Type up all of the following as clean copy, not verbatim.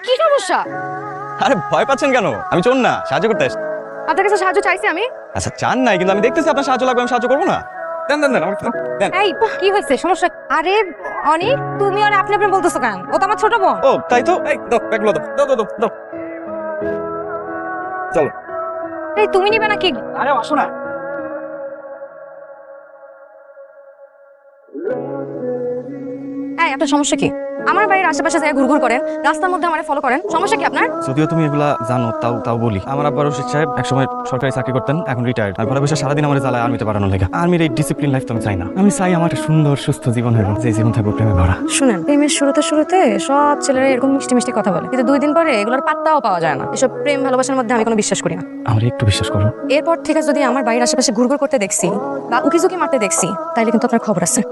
কি সমস্যা? আরে ভয় পাচ্ছেন কেন? আমি চোর না, সাহায্য করতে আসছি। আপনার কাছে সাহায্য চাইছি আমি। আচ্ছা চান নাই, কিন্তু আমি দেখতেছি আপনার সাহায্য লাগবে, আমি সাহায্য করবো না। দেন দেন দেন আমাকে দেন। এই কি হয়েছে? সমস্যা? আরে অনেক তুমি আর আপনি আপনি বলতেছো কেন? ও তো আমার ছোট বোন। ও তাই তো, এই দাও ব্যাগগুলো দাও দাও দাও দাও। চলো। এই তুমি নিবে নাকি? আরে আসো না। এই আপনার সমস্যা কি? আমার বাড়ির আশেপাশে যায় ঘুরঘুর করেন, রাস্তার মধ্যে আমারে ফলো করেন, সমস্যা কি আপনার? যদিও তুমি এগুলা জানো, তাও তাও বলি। আমার আব্বা রশিদ সাহেব একসময় সরকারি চাকরি করতেন, এখন রিটায়ার্ড। আর ঘরে বসে সারাদিন আমার জ্বালায় আর্মিতে পাঠানোর লেগে। আর্মির এই ডিসিপ্লিন লাইফ তো আমি চাই না। আমি চাই আমার একটা সুন্দর সুস্থ জীবন হবে, যে জীবন থাকবে প্রেমে ভরা। শুনেন, প্রেমের শুরুতে সব ছেলেরা এরকম মিষ্টি মিষ্টি কথা বলে, কিন্তু 2 দিন পরে এগুলোর পাত্তাও পাওয়া যায় না। এসব প্রেম ভালোবাসার মধ্যে আমি কোনো বিশ্বাস করি না। আমার একটু বিশ্বাস করো। এরপর থেকে যদি আমার বাড়ির আশেপাশে ঘুরঘুর করতে দেখছি বা উকিঝুঁকি মারতে দেখছি, তাইলে কিন্তু আপনার খবর আছে।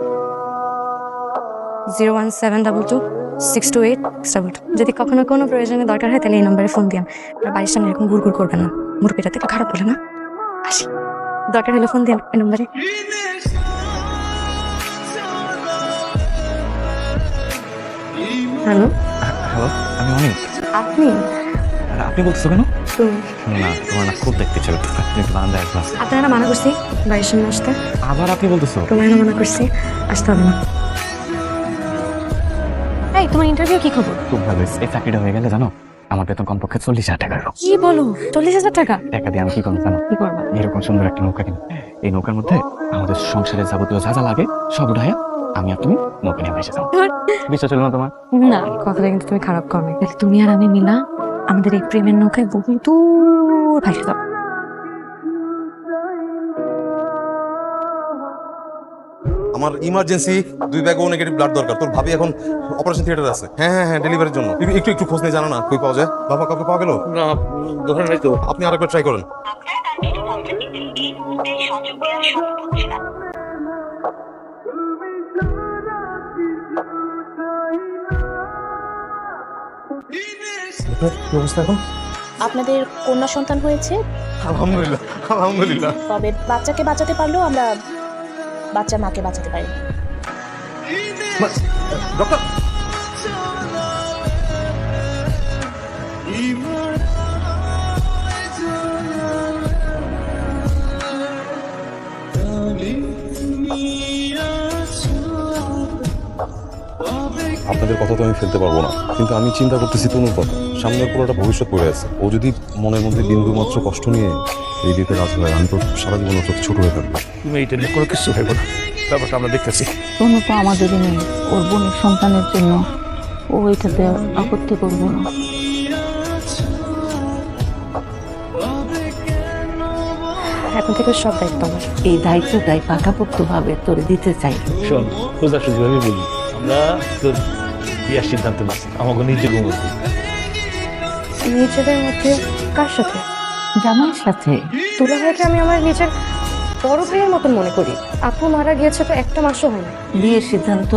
01722628622। যদি কখনো কোনো প্রয়োজনে দরকার হয় তাহলে এই নম্বরে ফোন দিন। আর বাড়ির সামনে এরকম ঘুরঘুর করবেন না, মুরব্বিটা থেকে খারাপ বলে না। আসি, দরকার হলে ফোন দিন এই নম্বরে। হ্যালো হ্যালো, আমি অনেক। আপনি? আর আপনি বলতেছো কেন? তুমি? না, তোমার না খুব দেখতে ছিল। তুমি একটু বারান্দায় আসবা। আপনারা মানা করছি বাড়ির সামনে আসতে? আবার আপনি বলতেছো? তোমার না মানা করছি, আসতে হবে না। এই তোমার ইন্টারভিউ কি খবর? খুব ভালো হয়েছে। এই চাকরিটা হয়ে গেলে জানো, আমার বেতন কমপক্ষে 40,000 টাকা। কি বলো? 40,000 টাকা? টাকা দিয়ে আমি কি করবো জানো? কি করবা? এরকম সুন্দর একটা নৌকা কিনে, এই নৌকার মধ্যে আমাদের সংসারের যাবতীয় যা যা লাগে সব উঠায় আমি আর তুমি নৌকা নিয়ে ভেসে যাও। বিশ্বাস হলো না তোমার? না, কথাটা কিন্তু তুমি খারাপ করবে। তুমি আর আমি মিলা আমাদের এই প্রেমের নৌকায় বহু দূর ভাসে যাও। আমার ইমার্জেন্সি 2 ব্যাগ ও নেগেটিভ ব্লাড দরকার। তোর ভাবি এখন অপারেশন থিয়েটারে আছে। হ্যাঁ হ্যাঁ হ্যাঁ, ডেলিভারির জন্য। একটু একটু খোঁজ নিয়ে জানো না কই পাওয়া যায়? বাবা কাউকে পাওয়া গেল না? ধরে নাই তো। আপনি আরেকবার ট্রাই করেন। কি অবস্থা এখন? আপনাদের কন্যা সন্তান হয়েছে, আলহামদুলিল্লাহ আলহামদুলিল্লাহ। তবে বাচ্চাকে বাঁচাতে পারলেও আমরা বাচ্চার মাকে বাঁচাতে পারি। ডক্টর, আপনাদের কথা তো আমি ফেলতে পারবো না, কিন্তু আমি চিন্তা করতেছি তনুর কথা। সামনের পুরোটা ভবিষ্যৎ পড়ে আছে। ও যদি মনের মধ্যে বিন্দু মাত্র কষ্ট নিয়ে এই বিয়েতে রাজি হয়, আমি তো সারা জীবন ওর ছোট হয়ে থাকবো। তুমি এইটা নিয়ে কোনো কিছু ভেবো না, ব্যাপারটা আমরা দেখতেছি। তনু তো আমাদেরই নেই, ওর বোনের সন্তানের জন্য ও এটাতে আপত্তি করবো না। এখন থেকে সব দায়িত্ব আমার। এই দায়িত্বটাই পাকাপোক্তভাবে তোর দিতে চাই। শোন, সোজাসুজি ভাবে বলি, আমরা তোর বিয়ার সিদ্ধান্ত নিচ্ছি আমাকে নিজে ঘুমোতে। নিজেদের মধ্যে কার সাথে? জামাইয়ের সাথে। তুলা ভাইকে আমি আমার নিজের বড় ভাইয়ের মতন মনে করি। আপু মারা গিয়েছে তো 1 মাসও হয় না। বিয়ের সিদ্ধান্ত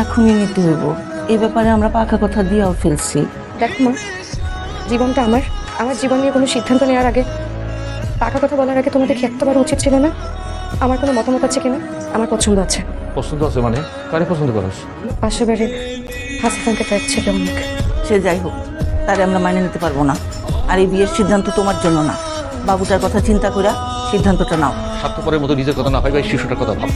এখনই নিতে হইব, এই ব্যাপারে আমরা পাকা কথা দিয়েও ফেলছি। দেখো মা, জীবনটা আমার জীবন নিয়ে কোনো সিদ্ধান্ত নেওয়ার আগে, পাকা কথা বলার আগে তোমাদের কি একটাবার উচিত ছিল না? আমার কোনো মতামত আছে কিনা? আমার পছন্দ আছে। পছন্দ আছে মানে? কারে পছন্দ করস? পাশের বাড়ির হাসিফানকে তার ছেলে অনেক। সে যাই হোক, তারে আমরা মাইনে নিতে পারবো না। আর এই বিয়ের সিদ্ধান্ত তোমার জন্য না, বাবুটার কথা চিন্তা করে সিদ্ধান্তটা নাও। স্বার্থপরের মতো নিজের কথা না ভাই, শিশুটার কথা ভাব।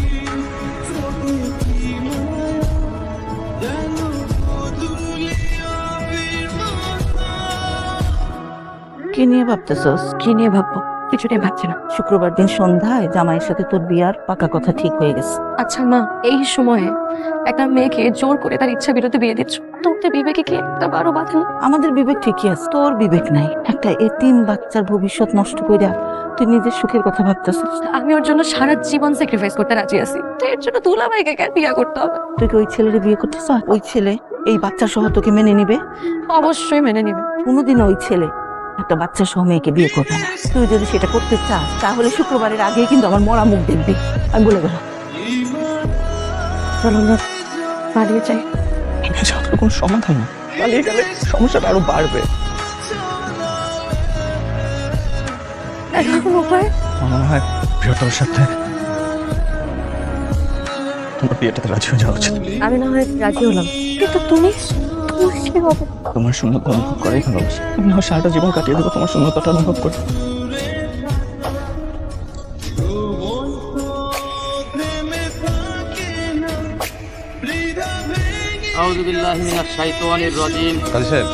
কি নিয়ে ভাবতেছস? কি নিয়ে ভাববো? কিছুটাই ভাবছি না। শুক্রবার দিন সন্ধ্যায় জামাইয়ের সাথে তোর বিয়ার পাকা কথা ঠিক হয়ে গেছে। আচ্ছা মা, এই সময়ে একটা মেয়েকে জোর করে তার ইচ্ছা বিরুদ্ধে বিয়ে দিচ্ছ, তোদের বিবেকে কি একটা বারো বাঁধে না? আমাদের বিবেক ঠিকই আছে, তোর বিবেক নাই। একটা এতিম বাচ্চার ভবিষ্যৎ নষ্ট কইরা তুই নিজের সুখের কথা ভাবতেছিস। আমি ওর জন্য সারা জীবন স্যাক্রিফাইস করতে রাজি আছি, তো এর জন্য দুলা ভাইকে কেন বিয়ে করতে হবে? তুই কি ওই ছেলের বিয়ে করতে চাস? ওই ছেলে এই বাচ্চা সহ তোকে মেনে নিবে? অবশ্যই মেনে নিবে। কোনোদিন ওই ছেলে একটা বাচ্চা সহ মেয়েকে বিয়ে করবে না। তুই যদি সেটা করতে চাস তাহলে শুক্রবারের আগেই কিন্তু আমার মরা মুখ দেখবি, আমি বলে গেলাম। চলো আমরা পালিয়ে যাই। কোনো সমাধান না, পালিয়ে গেলে সমস্যাটা আরো বাড়বে। এখন উপায়? আমার মনে হয় বৃহত্তর সাথে তোমার বিয়েটাতে রাজি হয়ে যাওয়া উচিত। আমি না হয় রাজি হলাম, কিন্তু তুমি কি হবে? তোমার শূন্যতা অনুভব করাই ভালোবাসি। আমি না হয় সারাটা জীবন কাটিয়ে দেবো তোমার শূন্যতাটা অনুভব করে। আউযু বিল্লাহি মিনাশ শাইতানির রাজিম। কাজী সাহেব,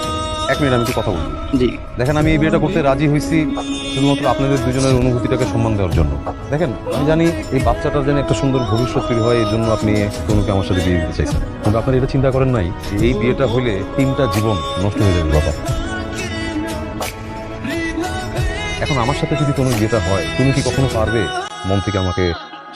1 মিনিট আমি একটু কথা বলবো। জি। দেখেন, আমি এই বিয়েটা করতে রাজি হয়েছি শুধুমাত্র আপনাদের দুজনের অনুভূতিটাকে সম্মান দেওয়ার জন্য। দেখেন, আমি জানি এই বাচ্চাটার যেন একটা সুন্দর ভবিষ্যৎ তৈরি হয়, এই জন্য আপনি তনুকে আমার সাথে বিয়ে দিতে চাইছেন, কিন্তু আপনারা এটা চিন্তা করেন নাই যে এই বিয়েটা হলে 3টা জীবন নষ্ট হয়ে যাবে বাবা। এখন আমার সাথে যদি কোনো বিয়েটা হয়, তুমি কি কখনো পারবে মন থেকে আমাকে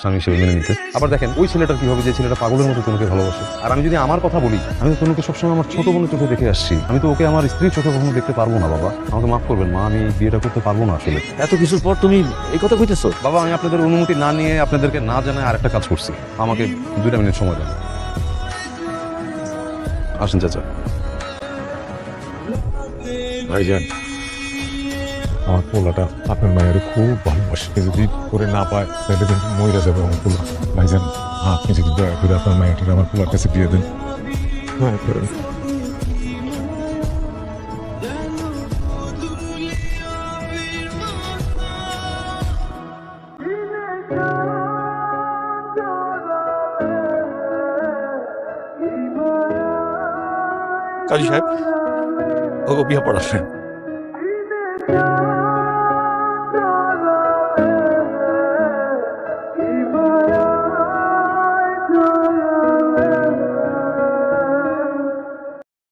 স্বামী হিসেবে মেনে নিতে? আবার দেখেন, ওই ছেলেটার কি হবে যে ছেলেটা পাগলের মতো তোমাকে ভালোবাসে? আর আমি যদি আমার কথা বলি, আমি তো তোমাকে সবসময় আমার ছোট বোনের চোখে দেখে আসছি, আমি তো ওকে আমার স্ত্রীর চোখে কখনো দেখতে পারবো না বাবা। আমাকে মাফ করবেন মা, আমি বিয়েটা করতে পারবো না আসলে। এত কিছুর পর তুমি এই কথা কইতেছো? বাবা, আমি আপনাদের অনুমতি না নিয়ে, আপনাদেরকে না জানায় আরেকটা কাজ করছি। আমাকে 2টা মিনিট সময় দেন। আসেন চাচা। ভাইজান, আমার পোলাটা আপনার মায়ের খুব ভালোবাসে, যদি করে না পায় তাহলে কিন্তু মরে যাবে আমার পোলা। ভাইজান, আপনি যদি দয়া করে আপনার মায়েরটা আমার পোলার কাছে দিয়ে দেন, দয়া করেন। কাজী সাহেব, ওকে বিয়ে পড়াচ্ছেন।